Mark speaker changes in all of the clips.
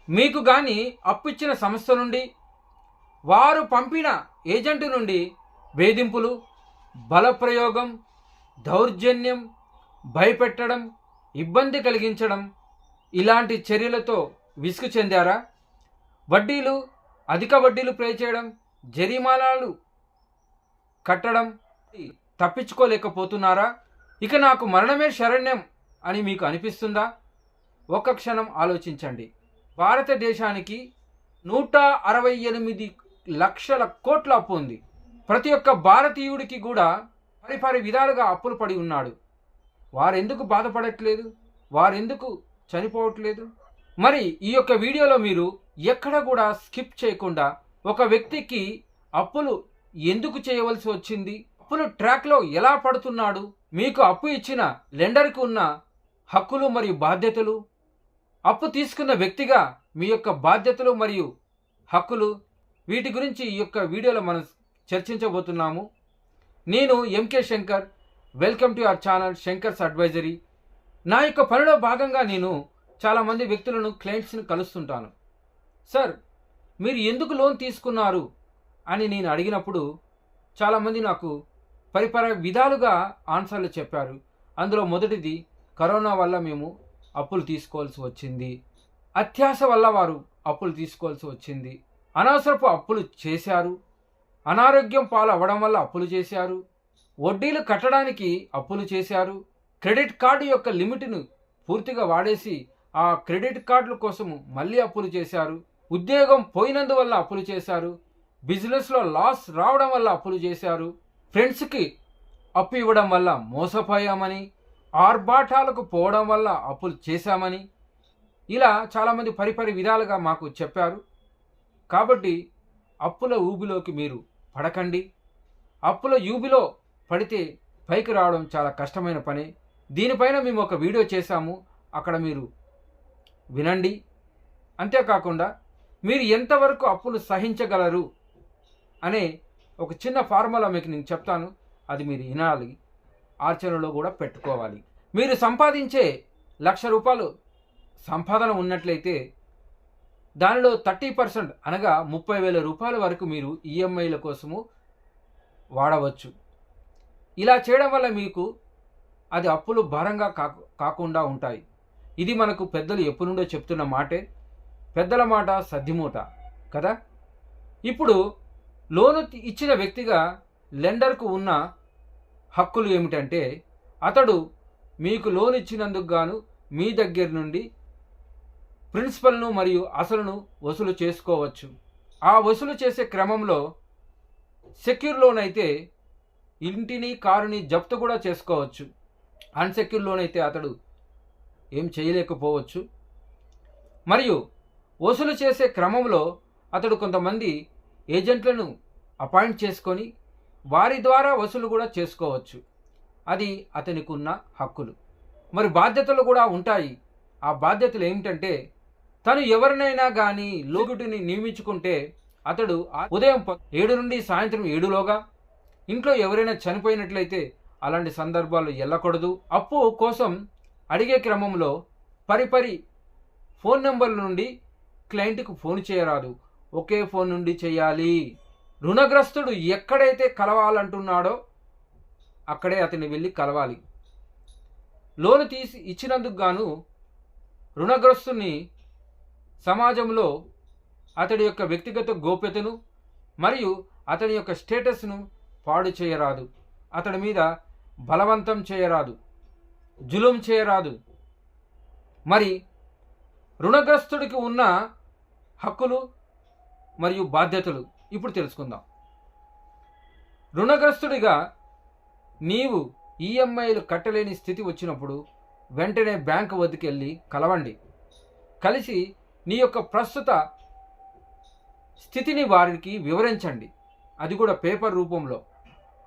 Speaker 1: మీకు గాని అప్పు ఇచ్చిన సంస్థ నుండి, వారు పంపిన ఏజెంటు నుండి వేధింపులు, బలప్రయోగం, దౌర్జన్యం, భయపెట్టడం, ఇబ్బంది కలిగించడం ఇలాంటి చర్యలతో విసుగు చెందారా? వడ్డీలు, అధిక వడ్డీలు పే చేయడం, జరిమానాలు కట్టడం తప్పించుకోలేకపోతున్నారా? ఇక నాకు మరణమే శరణ్యం అని మీకు అనిపిస్తుందా? ఒక్క క్షణం ఆలోచించండి. భారతదేశానికి 168 లక్షల కోట్ల అప్పు ఉంది. ప్రతి ఒక్క భారతీయుడికి కూడా పరిపరి విధాలుగా అప్పులు పడి ఉన్నాడు. వారెందుకు బాధపడట్లేదు? వారెందుకు చనిపోవట్లేదు? మరి ఈ యొక్క వీడియోలో మీరు ఎక్కడ కూడా స్కిప్ చేయకుండా ఒక వ్యక్తికి అప్పులు ఎందుకు చేయవలసి వచ్చింది, అప్పులు ట్రాక్లో ఎలా పడుతున్నాడు, మీకు అప్పు ఇచ్చిన లెండర్కి ఉన్న హక్కులు మరియు బాధ్యతలు, అప్పు తీసుకున్న వ్యక్తిగా మీ యొక్క బాధ్యతలు మరియు హక్కులు, వీటి గురించి ఈ యొక్క వీడియోలో మనం చర్చించబోతున్నాము. నేను MK Shankar. Welcome to our channel Shankar's advisory. నా యొక్క పనిలో భాగంగా నేను చాలామంది వ్యక్తులను, క్లయింట్స్ని కలుస్తుంటాను. సార్, మీరు ఎందుకు లోన్ తీసుకున్నారు అని నేను అడిగినప్పుడు చాలామంది నాకు పరిపర విధాలుగా ఆన్సర్లు చెప్పారు. అందులో మొదటిది, కరోనా వల్ల మేము అప్పులు తీసుకోవాల్సి వచ్చింది, అత్యాశ వల్ల వారు అప్పులు తీసుకోవాల్సి వచ్చింది, అనవసరపు అప్పులు చేశారు, అనారోగ్యం పాలు అవ్వడం వల్ల అప్పులు చేశారు, వడ్డీలు కట్టడానికి అప్పులు చేశారు, క్రెడిట్ కార్డు యొక్క లిమిట్ను పూర్తిగా వాడేసి ఆ క్రెడిట్ కార్డుల కోసం మళ్ళీ అప్పులు చేశారు, ఉద్యోగం పోయినందువల్ల అప్పులు చేశారు, బిజినెస్లో లాస్ రావడం వల్ల అప్పులు చేశారు, ఫ్రెండ్స్కి అప్పు ఇవ్వడం వల్ల మోసపోయామని, ఆర్భాటాలకు పోవడం వల్ల అప్పులు చేశామని, ఇలా చాలామంది పరిపరి విధాలుగా మాకు చెప్పారు. కాబట్టి అప్పుల ఊబిలోకి మీరు పడకండి. అప్పుల ఊబిలో పడితే పైకి రావడం చాలా కష్టమైన పని. దీనిపైన మేము ఒక వీడియో చేశాము, అక్కడ మీరు వినండి. అంతేకాకుండా మీరు ఎంతవరకు అప్పులు సహించగలరు అనే ఒక చిన్న ఫార్ములా మీకు నేను చెప్తాను, అది మీరు వినాలి, ఆచరణలో కూడా పెట్టుకోవాలి. మీరు సంపాదించే ₹1,00,000 సంపాదన ఉన్నట్లయితే దానిలో 30% అనగా ₹30,000 వరకు మీరు ఈఎంఐల కోసము వాడవచ్చు. ఇలా చేయడం వల్ల మీకు అది అప్పులు భారంగా కాకుండా ఉంటాయి. ఇది మనకు పెద్దలు ఎప్పటి నుండో చెప్తున్న మాటే. పెద్దల మాట సద్దిమూట కదా. ఇప్పుడు లోను ఇచ్చిన వ్యక్తిగా లెండర్కు ఉన్న హక్కులు ఏమిటంటే, అతడు మీకు లోన్ ఇచ్చినందుకు గాను మీ దగ్గర నుండి ప్రిన్సిపల్ను మరియు అసలును వసూలు చేసుకోవచ్చు. ఆ వసూలు చేసే క్రమంలో సెక్యూర్ లోన్ అయితే ఇంటిని, కారుని జప్తు కూడా చేసుకోవచ్చు. అన్సెక్యూర్ లోన్ అయితే అతడు ఏం చేయలేకపోవచ్చు. మరియు వసూలు చేసే క్రమంలో అతడు కొంతమంది ఏజెంట్లను అపాయింట్ చేసుకొని వారి ద్వారా వసూలు కూడా చేసుకోవచ్చు. అది అతనికి ఉన్న హక్కులు. మరి బాధ్యతలు కూడా ఉంటాయి. ఆ బాధ్యతలు ఏమిటంటే, తను ఎవరినైనా కానీ లోకుడిని నియమించుకుంటే అతడు ఉదయం 7 నుండి సాయంత్రం 7లోగా ఇంట్లో ఎవరైనా చనిపోయినట్లయితే అలాంటి సందర్భాలు వెళ్ళకూడదు. అప్పు కోసం అడిగే క్రమంలో పరిపరి ఫోన్ నెంబర్ల నుండి క్లయింట్కు ఫోన్ చేయరాదు. ఒకే ఫోన్ నుండి చేయాలి. రుణగ్రస్తుడు ఎక్కడైతే కలవాలంటున్నాడో అక్కడే అతన్ని వెళ్ళి కలవాలి. లోను తీసి ఇచ్చినందుకు గాను రుణగ్రస్తుని సమాజంలో అతడి యొక్క వ్యక్తిగత గోప్యతను మరియు అతని యొక్క స్టేటస్ను పాడు చేయరాదు. అతడి మీద బలవంతం చేయరాదు, జులుం చేయరాదు. మరి రుణగ్రస్తుడికి ఉన్న హక్కులు మరియు బాధ్యతలు ఇప్పుడు తెలుసుకుందాం. రుణగ్రస్తుడిగా నీవు ఈఎంఐలు కట్టలేని స్థితి వచ్చినప్పుడు వెంటనే బ్యాంకు వద్దకు వెళ్ళి కలవండి. కలిసి నీ యొక్క ప్రస్తుత స్థితిని వారికి వివరించండి. అది కూడా పేపర్ రూపంలో,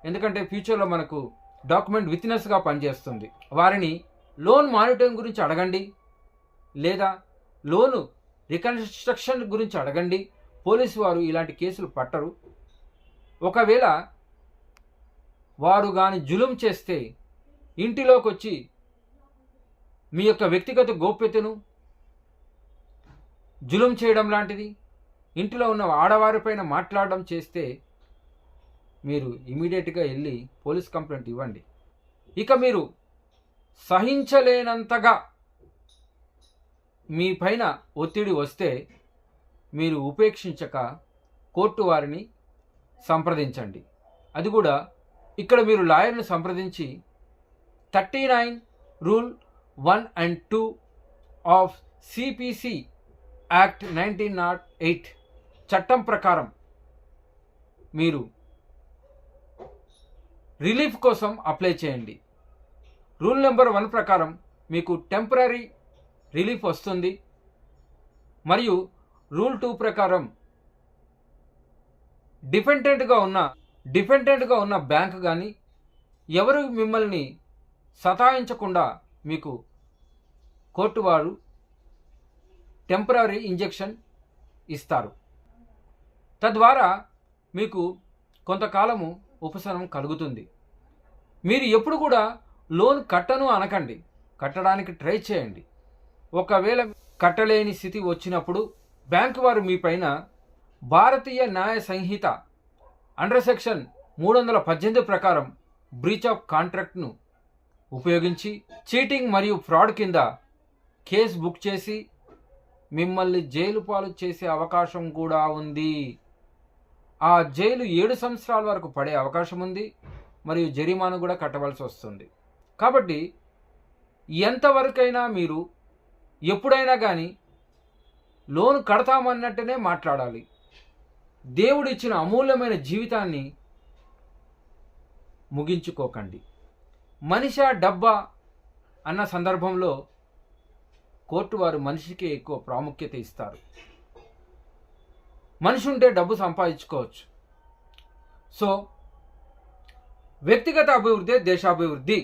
Speaker 1: ఎందుకంటే ఫ్యూచర్లో మనకు డాక్యుమెంట్ విత్నెస్గా పనిచేస్తుంది. వారిని లోన్ మానిటరింగ్ గురించి అడగండి, లేదా లోను రికన్స్ట్రక్షన్ గురించి అడగండి. పోలీసు వారు ఇలాంటి కేసులు పట్టరు. ఒకవేళ వారు కానీ జులుం చేస్తే ఇంటిలోకి వచ్చి మీ యొక్క వ్యక్తిగత గోప్యతను జులుం చేయడం లాంటిది, ఇంటిలో ఉన్న ఆడవారిపైన మాట్లాడడం చేస్తే మీరు ఇమీడియట్గా వెళ్ళి పోలీస్ కంప్లైంట్ ఇవ్వండి. ఇక మీరు సహించలేనంతగా మీ పైన ఒత్తిడి వస్తే మీరు ఉపేక్షించక కోర్టు వారిని సంప్రదించండి. అది కూడా ఇక్కడ మీరు లాయర్ను సంప్రదించి 39 rule 1 and 2 of CPC act 1908 చట్టం ప్రకారం మీరు రిలీఫ్ కోసం అప్లై చేయండి. రూల్ నెంబర్ 1 ప్రకారం మీకు టెంపరరీ రిలీఫ్ వస్తుంది. మరియు రూల్ 2 ప్రకారం డిపెండెంట్గా ఉన్న బ్యాంక్ కానీ ఎవరు మిమ్మల్ని సతాయించకుండా మీకు కోర్టు వారు టెంపరరీ ఇంజెక్షన్ ఇస్తారు. తద్వారా మీకు కొంతకాలము ఉపశమనం కలుగుతుంది. మీరు ఎప్పుడు కూడా లోన్ కట్టను అనకండి, కట్టడానికి ట్రై చేయండి. ఒకవేళ కట్టలేని స్థితి వచ్చినప్పుడు బ్యాంకు వారు మీ పైన భారతీయ న్యాయ సంహిత అండర్ సెక్షన్ 318 ప్రకారం బ్రీచ్ ఆఫ్ కాంట్రాక్ట్ను ఉపయోగించి చీటింగ్ మరియు ఫ్రాడ్ కింద కేసు బుక్ చేసి మిమ్మల్ని జైలు పాలు చేసే అవకాశం కూడా ఉంది. ఆ జైలు 7 సంవత్సరాల వరకు పడే అవకాశం ఉంది. మరియు జరిమానా కూడా కట్టవలసి వస్తుంది. కాబట్టి ఎంతవరకైనా మీరు ఎప్పుడైనా కానీ లోన్ కడతామన్నట్టునే మాట్లాడాలి. దేవుడిచ్చిన అమూల్యమైన జీవితాన్ని ముగించుకోకండి. మనిషా డబ్బా అన్న సందర్భంలో కోర్టు వారు మనిషికి ఎక్కువ ప్రాముఖ్యత ఇస్తారు. మనిషి ఉంటే డబ్బు సంపాదించుకోవచ్చు. సో వ్యక్తిగత అభివృద్ధి దేశాభివృద్ధి.